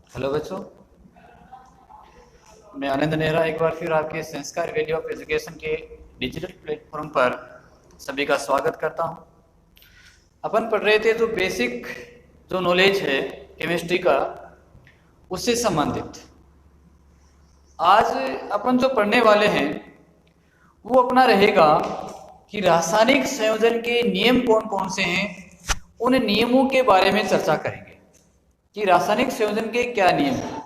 Hello बच्चों, मैं आनंद नेहरा एक बार फिर आपके संस्कार वैल्यू ऑफ एजुकेशन के डिजिटल प्लेटफॉर्म पर सभी का स्वागत करता हूं। अपन पढ़ रहे थे जो बेसिक जो नॉलेज है केमिस्ट्री का, उससे संबंधित आज अपन जो पढ़ने वाले हैं वो अपना रहेगा कि रासायनिक संयोजन के नियम कौन कौन से हैं। उन नियमों के बारे में चर्चा करेंगे कि रासायनिक संयोजन के क्या नियम हैं।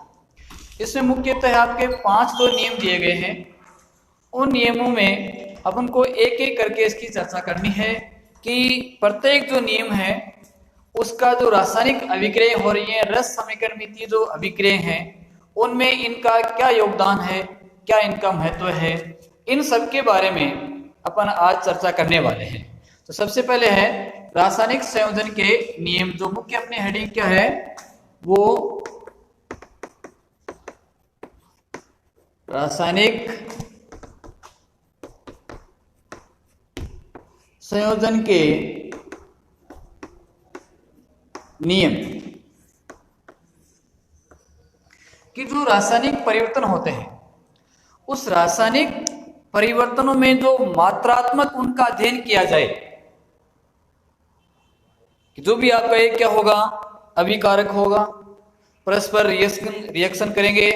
इसमें मुख्यतः आपके 5 तो नियम दिए गए हैं। उन नियमों में अपन को एक एक करके इसकी चर्चा करनी है कि प्रत्येक जो नियम है उसका जो रासायनिक अभिक्रिया हो रही है, रस समीकरण जो अभिक्रिया हैं, उनमें इनका क्या योगदान है, क्या इनका महत्व है, इन सब के बारे में अपन आज चर्चा करने वाले हैं। तो सबसे पहले है रासायनिक संयोजन के नियम। जो मुख्य अपनी हेडिंग क्या है वो रासायनिक संयोजन के नियम कि जो रासायनिक परिवर्तन होते हैं उस रासायनिक परिवर्तनों में जो मात्रात्मक उनका अध्ययन किया जाए कि जो भी आपका एक क्या होगा, अभिकारक होगा, परस्पर रिएक्शन करेंगे,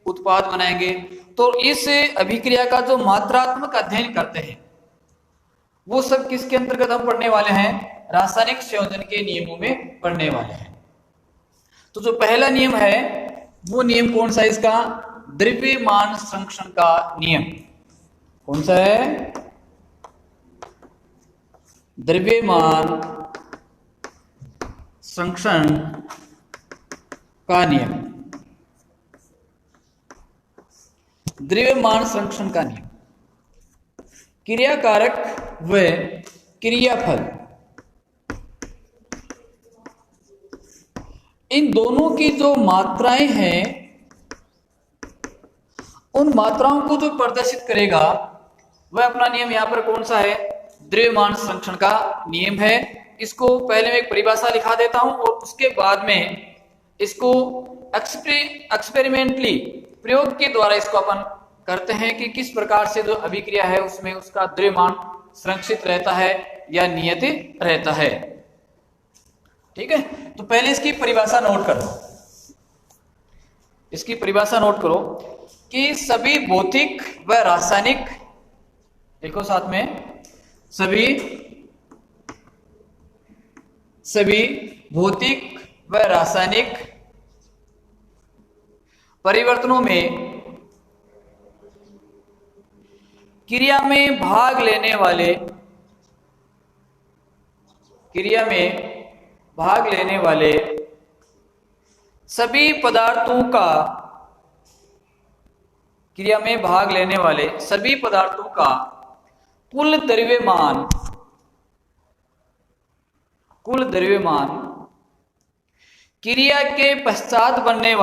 उत्पाद बनाएंगे। तो इस अभिक्रिया का जो मात्रात्मक अध्ययन करते हैं वो सब किसके अंतर्गत हम पढ़ने वाले हैं? रासायनिक संयोजन के नियमों में पढ़ने वाले हैं। तो जो पहला नियम है वो नियम कौन सा है इसका? द्रव्यमान संरक्षण का नियम। कौन सा है? द्रव्यमान संरक्षण का नियम। द्रव्यमान संरक्षण का नियम। क्रियाकारक व क्रियाफल, इन दोनों की जो मात्राएं हैं उन मात्राओं को जो प्रदर्शित करेगा वह अपना नियम यहां पर कौन सा है? द्रव्यमान संरक्षण का नियम है। इसको पहले मैं एक परिभाषा लिखा देता हूं और उसके बाद में इसको एक्सपेरिमेंटली प्रयोग के द्वारा इसको अपन करते हैं कि किस प्रकार से जो अभिक्रिया है उसमें उसका द्रव्यमान संरक्षित रहता है या नियत रहता है। ठीक है, तो पहले इसकी परिभाषा नोट करो। इसकी परिभाषा नोट करो कि सभी भौतिक व रासायनिक, देखो साथ में, सभी भौतिक व रासायनिक परिवर्तनों में क्रिया में भाग लेने वाले सभी पदार्थों का कुल द्रव्यमान क्रिया के पश्चात बनने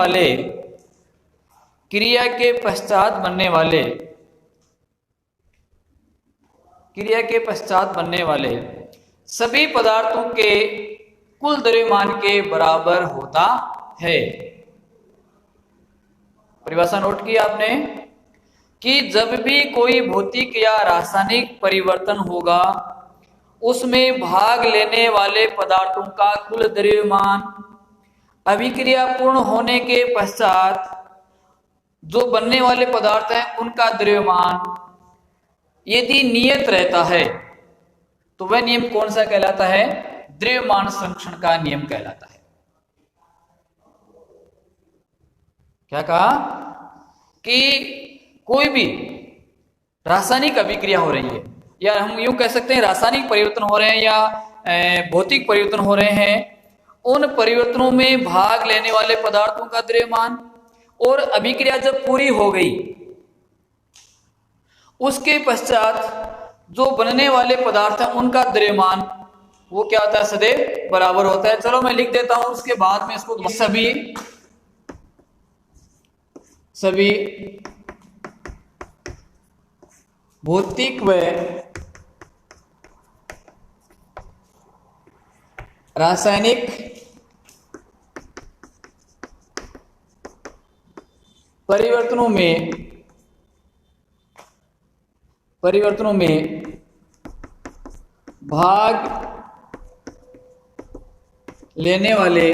वाले सभी पदार्थों के कुल द्रव्यमान के बराबर होता है। परिभाषा नोट की आपने कि जब भी कोई भौतिक या रासायनिक परिवर्तन होगा उसमें भाग लेने वाले पदार्थों का कुल द्रव्यमान अभिक्रिया पूर्ण होने के पश्चात जो बनने वाले पदार्थ हैं उनका द्रव्यमान यदि नियत रहता है तो वह नियम कौन सा कहलाता है? द्रव्यमान संरक्षण का नियम कहलाता है। क्या कहा कि कोई भी रासायनिक अभिक्रिया हो रही है, या हम यूं कह सकते हैं रासायनिक परिवर्तन हो रहे हैं या भौतिक परिवर्तन हो रहे हैं, उन परिवर्तनों में भाग लेने वाले पदार्थों का द्रव्यमान और अभिक्रिया जब पूरी हो गई उसके पश्चात जो बनने वाले पदार्थ हैं उनका द्रव्यमान वो क्या होता है? सदैव बराबर होता है। चलो मैं लिख देता हूं, उसके बाद में इसको सभी भौतिक व रासायनिक परिवर्तनों में भाग लेने वाले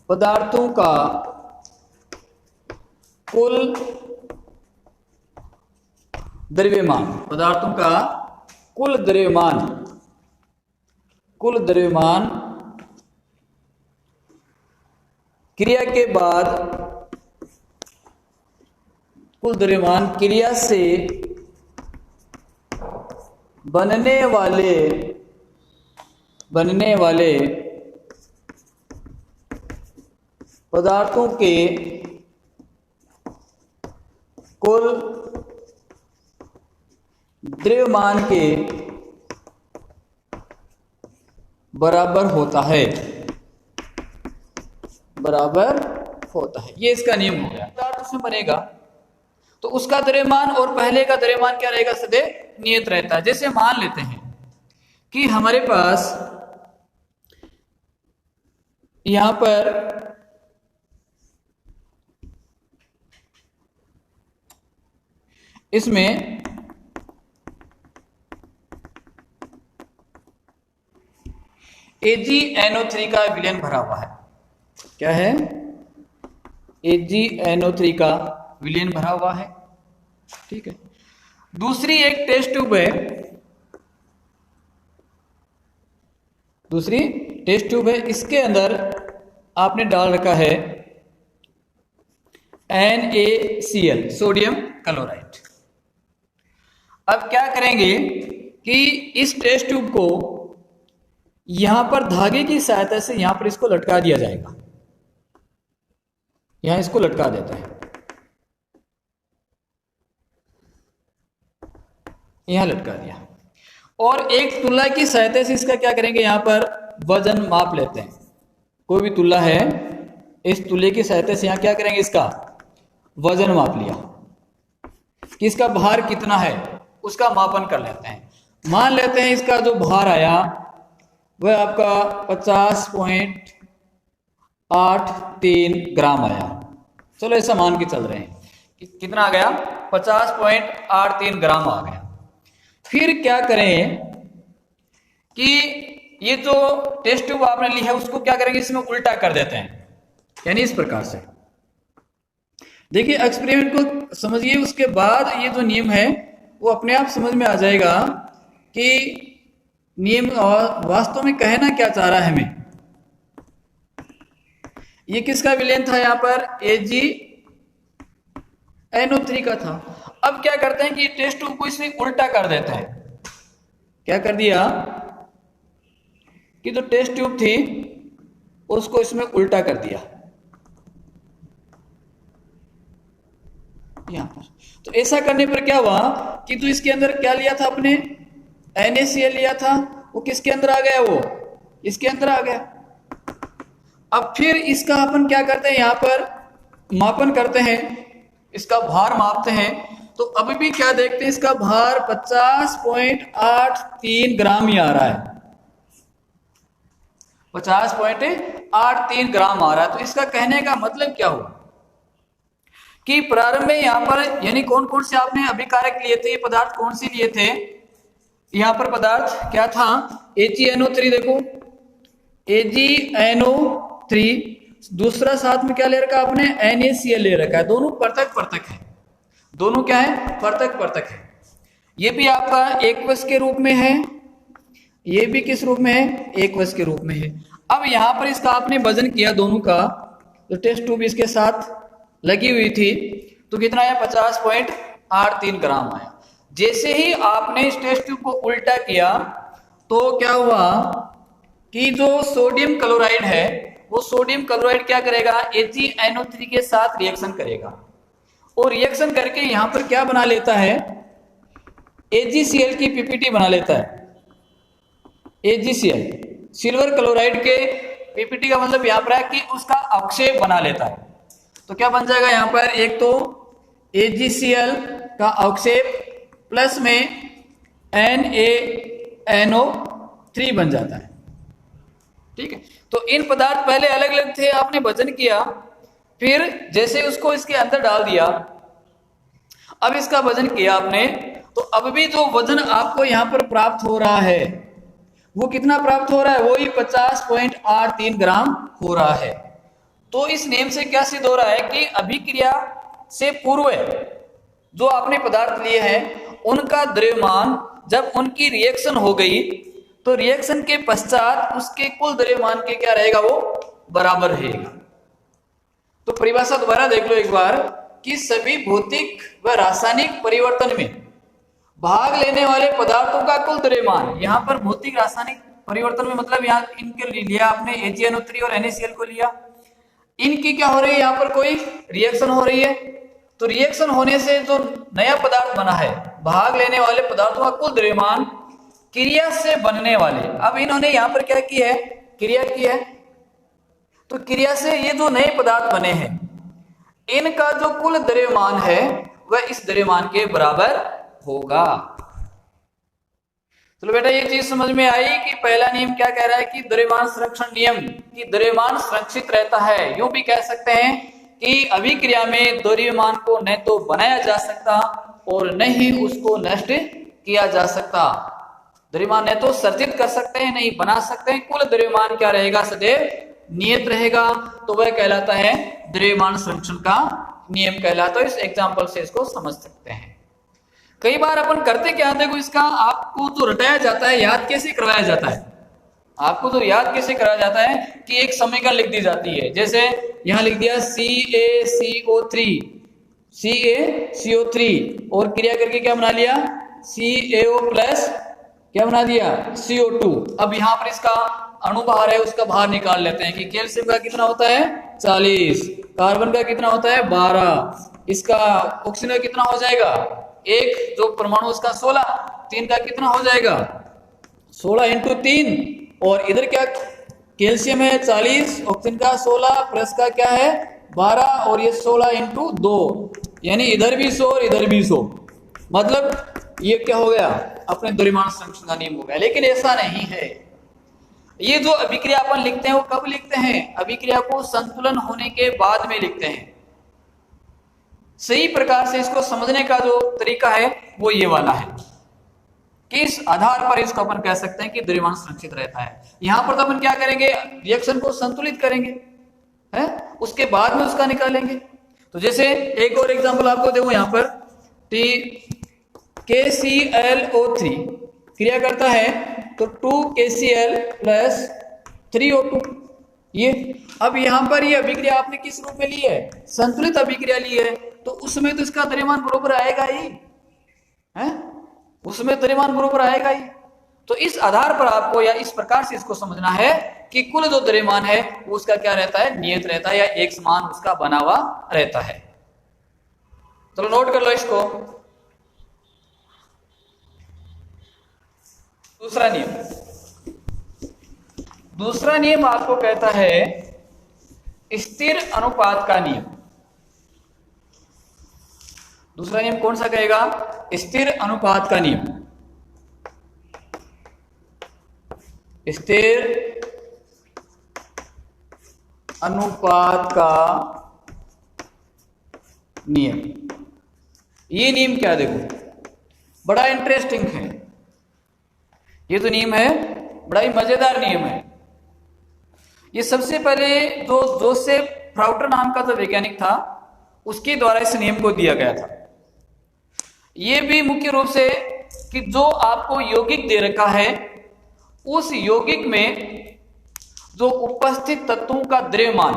पदार्थों का कुल द्रव्यमान, पदार्थों का कुल द्रव्यमान क्रिया के बाद, कुल द्रव्यमान क्रिया से बनने वाले पदार्थों के कुल द्रव्यमान के बराबर होता है, ये इसका नियम हो गया। पदार्थ उसमें बनेगा तो उसका द्रव्यमान और पहले का द्रव्यमान क्या रहेगा, सदैव नियत रहता है। जैसे मान लेते हैं कि हमारे पास यहां पर इसमें AgNO3 का विलयन भरा हुआ है। क्या है? AgNO3 का विलयन भरा हुआ है। ठीक है। दूसरी एक टेस्ट ट्यूब है, इसके अंदर आपने डाल रखा है NaCl, सोडियम क्लोराइड। अब क्या करेंगे कि इस टेस्ट ट्यूब को यहां पर धागे की सहायता से यहां पर इसको लटका दिया जाएगा। यहां इसको लटका देता है, यहां लटका दिया, और एक तुला की सहायता से इसका क्या करेंगे, यहां पर वजन माप लेते हैं। कोई भी तुला है, इस तुले की सहायता से यहां क्या करेंगे, इसका वजन माप लिया कि इसका भार कितना है, उसका मापन कर लेते हैं। मान लेते हैं इसका जो भार आया वह आपका 50.83 ग्राम आया। चलो ऐसा मान के चल रहे हैं कि कितना आ गया, 50.83 ग्राम आ गया। फिर क्या करें कि ये जो टेस्ट ट्यूब आपने ली है उसको क्या करेंगे, इसमें उल्टा कर देते हैं, यानी इस प्रकार से। देखिए एक्सपेरिमेंट को समझिए, उसके बाद ये जो नियम है वो अपने आप समझ में आ जाएगा कि नियम वास्तव में कहना क्या चाह रहा है हमें। ये किसका विलयन था, यहां पर AgNO3 का था। अब क्या करते हैं कि टेस्ट ट्यूब को इसमें उल्टा कर देते हैं। क्या कर दिया कि जो टेस्ट ट्यूब थी उसको इसमें उल्टा कर दिया यहां पर। तो ऐसा करने पर क्या हुआ कि जो इसके अंदर क्या लिया था अपने, NaCl लिया था, वो किसके अंदर आ गया, वो इसके अंदर आ गया। अब फिर इसका अपन क्या करते हैं, यहां पर मापन करते हैं, इसका भार मापते हैं। तो अभी भी क्या देखते हैं, इसका भार 50.83 ग्राम ही आ रहा है, 50.83 ग्राम आ रहा है। तो इसका कहने का मतलब क्या हुआ कि प्रारंभ में यहां पर, यानी कौन कौन से आपने अभिकारक लिए थे, ये पदार्थ कौन से लिए थे, यहां पर पदार्थ क्या था, AgNO3। देखो AgNO3, दूसरा साथ में क्या ले रखा आपने, NaCl ले रखा है। दोनों पृथक है, दोनों क्या है, पृथक है। ये भी आपका एकवश के रूप में है, ये भी किस रूप में है, एकवश के रूप में है। अब यहां पर इसका आपने वजन किया दोनों का, तो टेस्ट ट्यूब इसके साथ लगी हुई थी, तो कितना आया, 50.83 ग्राम आया। जैसे ही आपने इस टेस्ट ट्यूब को उल्टा किया तो क्या हुआ कि जो सोडियम क्लोराइड है, वो सोडियम क्लोराइड क्या करेगा, AgNO3 के साथ रिएक्शन करेगा, और रिएक्शन करके यहां पर क्या बना लेता है, AgCl की PPT बना लेता है। AgCl, सिल्वर क्लोराइड के PPT का मतलब यहां पर है कि उसका अवक्षेप बना लेता है। तो क्या बन जाएगा यहां पर, एक तो AgCl का अवक्षेप प्लस में NaNO3 बन जाता है। ठीक है। तो इन पदार्थ पहले अलग अलग थे, आपने वजन किया, फिर जैसे उसको इसके अंदर डाल दिया, अब इसका वजन किया आपने, तो अब भी जो वजन आपको यहां पर प्राप्त हो रहा है वो कितना प्राप्त हो रहा है, वही 50.83 ग्राम हो रहा है। तो इस नियम से क्या सिद्ध हो रहा है कि अभिक्रिया से पूर्व जो आपने पदार्थ लिए हैं उनका द्रव्यमान जब उनकी रिएक्शन हो गई तो रिएक्शन के पश्चात उसके कुल द्रव्यमान के क्या रहेगा, वो बराबर रहेगा। तो परिभाषा दोबारा देख लो एक बार कि सभी भौतिक व रासायनिक परिवर्तन में भाग लेने वाले पदार्थों का कुल द्रव्यमान, यहाँ पर भौतिक रासायनिक परिवर्तन में मतलब यहाँ इनके लिया आपने AgNO3 और NaCl को लिया, इनकी क्या हो रही है, यहाँ पर कोई रिएक्शन हो रही है, तो रिएक्शन होने से जो नया पदार्थ बना है, भाग लेने वाले पदार्थों का कुल द्रव्यमान क्रिया से बनने वाले, अब इन्होंने यहाँ पर क्या की है, क्रिया की है, तो क्रिया से ये जो नए पदार्थ बने हैं इनका जो कुल द्रव्यमान है वह इस द्रव्यमान के बराबर होगा। चलो बेटा ये चीज समझ में आई कि पहला नियम क्या कह रहा है कि द्रव्यमान संरक्षण नियम, कि द्रव्यमान संरक्षित रहता है। यूं भी कह सकते हैं कि अभिक्रिया में द्रव्यमान को न तो बनाया जा सकता और न ही उसको नष्ट किया जा सकता। द्रव्यमान न तो सर्जित कर सकते हैं नहीं बना सकते हैं, कुल द्रव्यमान क्या रहेगा, सदैव नियत रहेगा, तो वह कहलाता है द्रव्यमान संरक्षण का नियम कहलाता है। इस एग्जाम्पल से इसको समझ सकते हैं। कई बार अपन करते क्या, देखो इसका आपको जो रटाया जाता है, याद कैसे करवाया जाता है, आपको तो याद कैसे कराया जाता है कि एक समीकरण लिख दी जाती है, जैसे यहां लिख दिया CaCO3 और क्रिया करके क्या बना लिया, CaO प्लस क्या बना दिया, CO2। अब यहां पर इसका अणु बाहर है, उसका बाहर निकाल लेते हैं कि कैल्शियम का कितना होता है 40, कार्बन का कितना होता है 12, इसका ऑक्सीजन का कितना हो जाएगा, एक जो परमाणु उसका 16, 3 का कितना हो जाएगा 16 इंटू 3, और इधर क्या कैल्शियम है 40, ऑक्सीजन का 16 प्लस का क्या है 12, और ये 16 इंटू 2, यानी इधर भी 100 और इधर भी 100, मतलब ये क्या हो गया, अपने द्रव्यमान संरक्षण का नियम हो गया। लेकिन ऐसा नहीं है, ये जो अभिक्रिया अपन लिखते हैं वो कब लिखते हैं, अभिक्रिया को संतुलन होने के बाद में लिखते हैं। सही प्रकार से इसको समझने का जो तरीका है वो ये वाला है कि इस आधार पर इसको अपन कह सकते हैं कि द्रव्यमान संरक्षित रहता है। यहां पर तो अपन क्या करेंगे, रिएक्शन को संतुलित करेंगे, है उसके बाद में उसका निकालेंगे। तो जैसे एक और एग्जांपल आपको दूं, यहां पर KClO3 क्रिया करता है तो 2KCl प्लस 3O2, ये अब यहां पर ये अभिक्रिया आपने किस रूप में ली है, संतुलित अभिक्रिया ली है, तो उसमें तो इसका द्रव्यमान बराबर आएगा ही, है उसमें द्रव्यमान बराबर आएगा ही। तो इस आधार पर आपको या इस प्रकार से इसको समझना है कि कुल जो द्रव्यमान है वो उसका क्या रहता है, नियत रहता है या एक समान उसका बना हुआ रहता है। चलो नोट कर लो इसको। दूसरा नियम आपको कहता है स्थिर अनुपात का नियम। दूसरा नियम कौन सा कहेगा, स्थिर अनुपात का नियम। स्थिर अनुपात का नियम, ये नियम क्या, देखो बड़ा इंटरेस्टिंग है ये तो नियम है, बड़ा ही मजेदार नियम है। ये सबसे पहले जो जोसेफ फ्राउटर नाम का जो वैज्ञानिक था उसके द्वारा इस नियम को दिया गया था। ये भी मुख्य रूप से कि जो आपको यौगिक दे रखा है उस यौगिक में जो उपस्थित तत्वों का द्रव्यमान,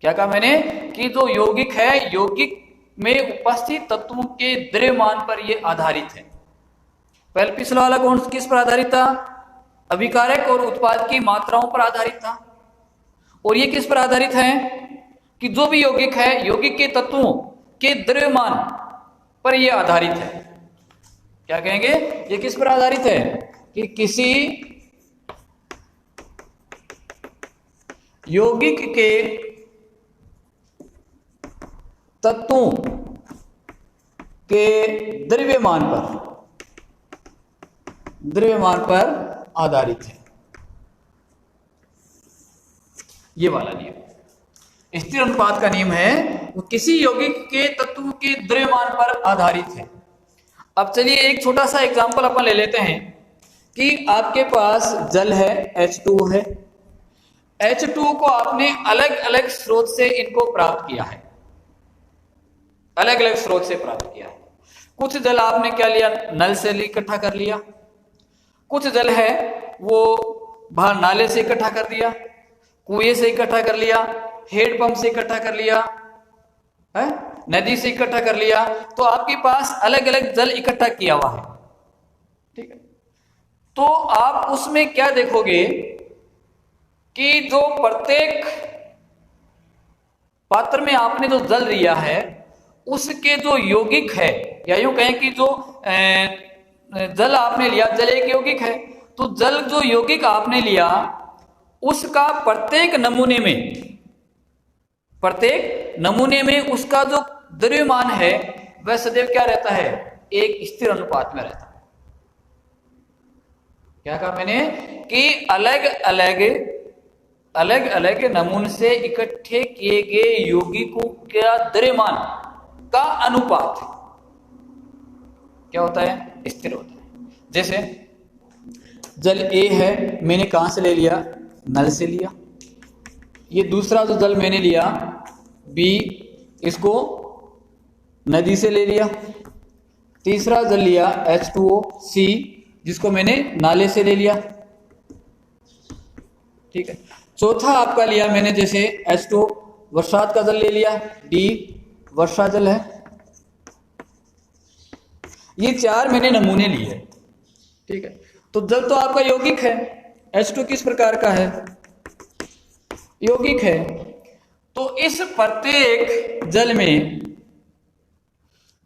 क्या कहा मैंने कि जो यौगिक है यौगिक में उपस्थित तत्वों के द्रव्यमान पर यह आधारित है। पहले पिछला वाला कौन किस पर आधारित था, अभिकारक और उत्पाद की मात्राओं पर आधारित था, और ये किस पर आधारित है कि जो भी यौगिक है यौगिक के तत्वों के द्रव्यमान पर यह आधारित है। क्या कहेंगे, ये किस पर आधारित है कि किसी यौगिक के तत्वों के द्रव्यमान पर आधारित है। ये वाला नियम स्थिर अनुपात का नियम है, वो किसी यौगिक के तत्व के द्रव्यमान पर आधारित है। अब चलिए एक छोटा सा एग्जांपल अपन ले लेते हैं कि आपके पास जल है, H2O है। H2O को आपने अलग अलग स्रोत से इनको प्राप्त किया है, अलग अलग स्रोत से प्राप्त किया है। कुछ जल आपने क्या लिया, नल से इकट्ठा कर लिया, कुछ जल है वो बाहर नाले से इकट्ठा कर दिया, कुएं से इकट्ठा कर लिया, हेडपंप से इकट्ठा कर लिया है, नदी से इकट्ठा कर लिया। तो आपके पास अलग अलग जल इकट्ठा किया हुआ है, ठीक है। तो आप उसमें क्या देखोगे कि जो प्रत्येक पात्र में आपने जो जल लिया है उसके जो यौगिक है, या यूं कहें कि जो जल आपने लिया, जल एक यौगिक है, तो जल जो यौगिक आपने लिया उसका प्रत्येक नमूने में उसका जो द्रव्यमान है वह सदैव क्या रहता है, एक स्थिर अनुपात में रहता है। क्या कहा मैंने कि अलग अलग नमूने से इकट्ठे किए गए यौगिकों का द्रव्यमान का अनुपात क्या होता है, स्थिर होता है। जैसे जल A है, मैंने कहां से ले लिया, नल से लिया। ये दूसरा जो जल मैंने लिया B, इसको नदी से ले लिया। तीसरा जल लिया H2O C, जिसको मैंने नाले से ले लिया, ठीक है। चौथा आपका लिया मैंने जैसे H2O वर्षात का जल ले लिया, D वर्षा जल है। ये चार मैंने नमूने लिए, ठीक है। तो जल तो आपका यौगिक है, H2 किस प्रकार का है, यौगिक है। तो इस प्रत्येक जल में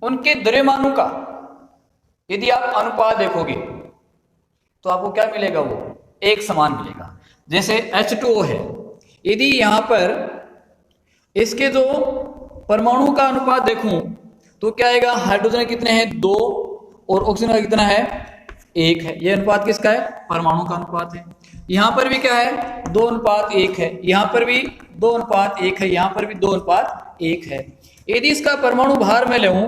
उनके द्रव्यमानों का यदि आप अनुपात देखोगे तो आपको क्या मिलेगा, वो एक समान मिलेगा। जैसे H2O है, यदि यहां पर इसके जो परमाणु का अनुपात देखूं तो क्या आएगा, हाइड्रोजन कितने हैं, 2, और ऑक्सीजन का कितना है, 1 है। यह अनुपात किसका है, परमाणु का अनुपात है। यहां पर भी क्या है, 2:1 है, यहां पर भी 2:1 है, यहां पर भी 2:1 है। यदि इसका परमाणु भार में लेऊं,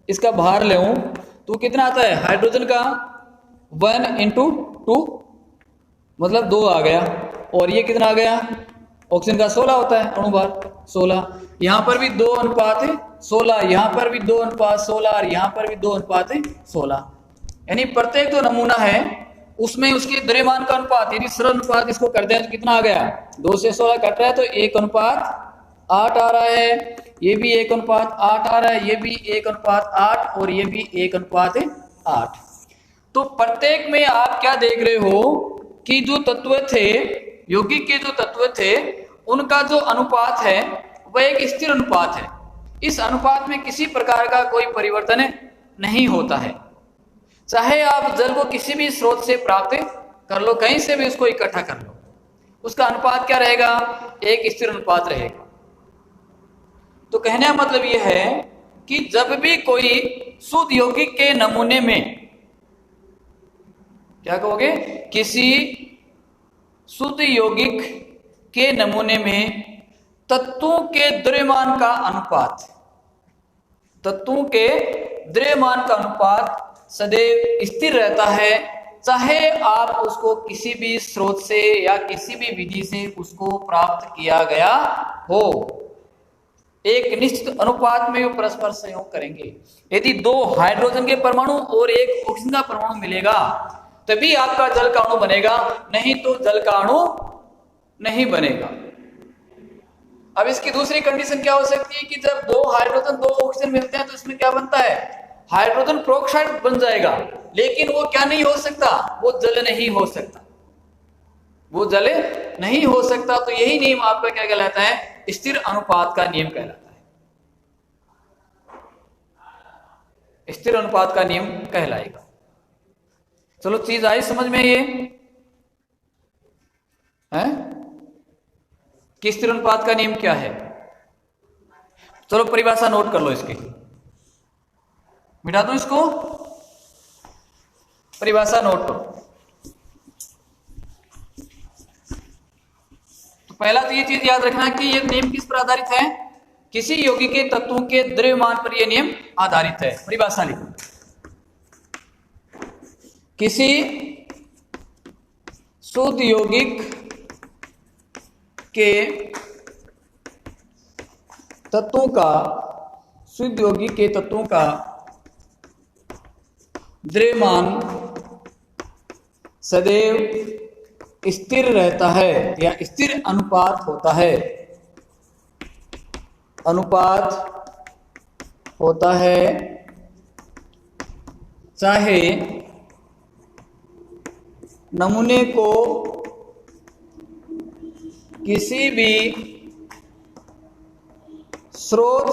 इसका भार लेऊं तो कितना आता है, हाइड्रोजन का 1:2 मतलब 2 आ गया, और ये कितना आ गया, ऑक्सीजन का 16 होता है अणुभार, 16। यहां पर भी 2:16, यहां पर भी 2:16, और यहां पर भी 2:16। यानी प्रत्येक जो नमूना है उसमें उसके द्रव्यमान का अनुपात, यदि सरल अनुपात इसको कर दें तो कितना आ गया, 2 से 16 कट रहा है तो 1:8 आ रहा है, ये भी 1:8 आ रहा है, ये भी 1:8, और ये भी 1:8। तो प्रत्येक में आप क्या देख रहे हो कि जो तत्व थे, यौगिक के जो तत्व थे, उनका जो अनुपात है वह एक स्थिर अनुपात है। इस अनुपात में किसी प्रकार का कोई परिवर्तन नहीं होता है। चाहे आप जल को किसी भी स्रोत से प्राप्त कर लो, कहीं से भी उसको इकट्ठा कर लो, उसका अनुपात क्या रहेगा, एक स्थिर अनुपात रहेगा। तो कहने का मतलब यह है कि जब भी कोई शुद्ध यौगिक के नमूने में, क्या कहोगे, किसी शुद्ध यौगिक के नमूने में तत्वों के द्रव्यमान का अनुपात, तत्वों के द्रव्यमान का अनुपात सदैव स्थिर रहता है, चाहे आप उसको किसी भी स्रोत से या किसी भी विधि से उसको प्राप्त किया गया हो। एक निश्चित अनुपात में वो परस्पर सहयोग करेंगे। यदि 2 हाइड्रोजन के परमाणु और 1 ऑक्सीजन का परमाणु मिलेगा तभी आपका जल का अणु बनेगा, नहीं तो जल का अणु नहीं बनेगा। अब इसकी दूसरी कंडीशन क्या हो सकती है कि जब 2 हाइड्रोजन 2 ऑक्सीजन मिलते हैं तो इसमें क्या बनता है, हाइड्रोजन पेरोक्साइड बन जाएगा, लेकिन वो क्या नहीं हो सकता, वो जल नहीं हो सकता, वो जल नहीं हो सकता। तो यही नियम आपका क्या कहलाता है, स्थिर अनुपात का नियम कहलाता है, स्थिर अनुपात का नियम कहलाएगा। चलो चीज आई समझ में, ये है कि स्थिर अनुपात का नियम क्या है। चलो परिभाषा नोट कर लो, इसकी मिटा दो, इसको परिभाषा नोट करो। पहला तो ये चीज याद रखना कि ये नियम किस पर आधारित है, किसी यौगिक के तत्वों के द्रव्यमान पर यह नियम आधारित है। परिभाषा लिखो, किसी शुद्ध यौगिक के तत्वों का, शुद्ध यौगिक के तत्वों का द्रव्यमान सदैव स्थिर रहता है या स्थिर अनुपात होता है, अनुपात होता है, चाहे नमूने को किसी भी स्रोत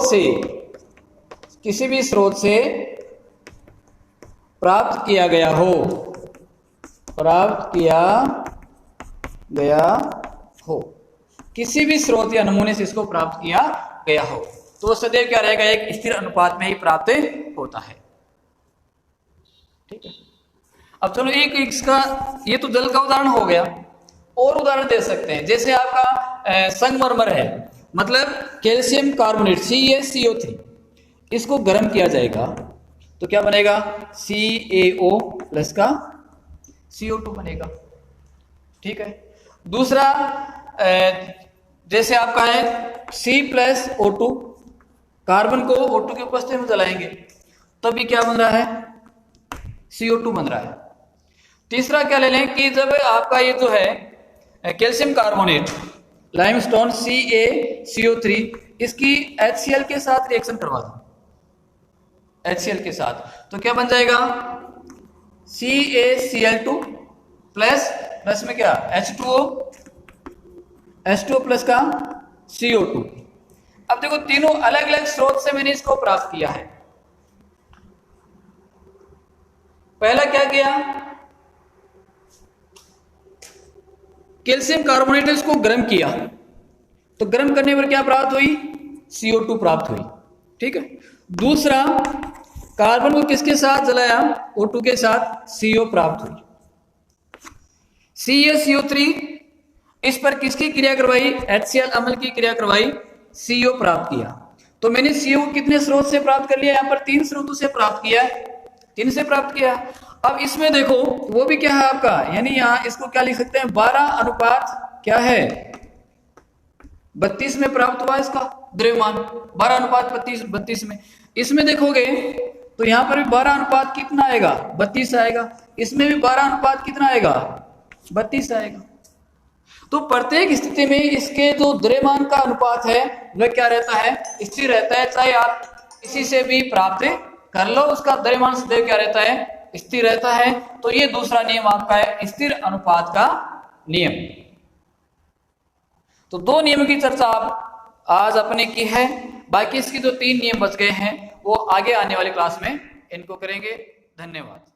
से प्राप्त किया गया हो, किसी भी स्रोत या नमूने से इसको प्राप्त किया गया हो तो सदैव क्या रहेगा, एक स्थिर अनुपात में ही प्राप्त होता है। ठीक है, अब चलो एक इसका, ये तो जल का उदाहरण हो गया, और उदाहरण दे सकते हैं। जैसे आपका संगमरमर है, मतलब कैल्शियम कार्बोनेट CaCO3, इसको गर्म किया जाएगा तो क्या बनेगा, CaO प्लस का CO2 बनेगा। ठीक है, दूसरा जैसे आपका है C+O2, कार्बन को O2 की उपस्थिति में जलाएंगे तब भी क्या बन रहा है, CO2 बन रहा है। तीसरा क्या ले लें कि जब आपका ये जो है कैल्शियम कार्बोनेट, लाइमस्टोन CaCO3, इसकी HCl के साथ रिएक्शन करवा दो, HCl के साथ, तो क्या बन जाएगा, CaCl2 प्लस में क्या H2O प्लस का CO2। अब देखो तीनों अलग अलग स्रोत से मैंने इसको प्राप्त किया है। पहला क्या किया, कैल्शियम कार्बोनेट इसको गर्म किया, तो गर्म करने पर क्या प्राप्त हुई, CO2 प्राप्त हुई। ठीक है, दूसरा कार्बन को किसके साथ जलाया, O2 के साथ, CO प्राप्त हुई। CaCO3, इस पर किसकी क्रिया करवाई, HCl अम्ल की क्रिया करवाई, CO प्राप्त किया। तो मैंने CO कितने स्रोत से प्राप्त कर लिया, यहां पर 3 स्रोतों से प्राप्त किया, 3 से प्राप्त किया। अब इसमें देखो वो भी क्या है आपका, यानी यहां इसको क्या लिख सकते हैं, 12 अनुपात क्या है 32 में प्राप्त हुआ इसका द्रव्यमान, 12 अनुपात 32 में। इसमें देखोगे तो यहां पर भी 12 अनुपात कितना आएगा, 32 आएगा, इसमें भी 12 अनुपात कितना आएगा, 32 आएगा। तो प्रत्येक स्थिति में इसके जो द्रव्यमान का अनुपात है वह क्या रहता है, स्थिर रहता है। चाहे आप किसी से भी प्राप्त कर लो, उसका द्रव्यमान सदैव क्या रहता है, स्थिर रहता है। तो ये दूसरा नियम आपका है, स्थिर अनुपात का नियम। तो 2 नियम की चर्चा आप आज अपने की है, बाकी इसकी जो 3 नियम बच गए हैं वो आगे आने वाली क्लास में इनको करेंगे। धन्यवाद।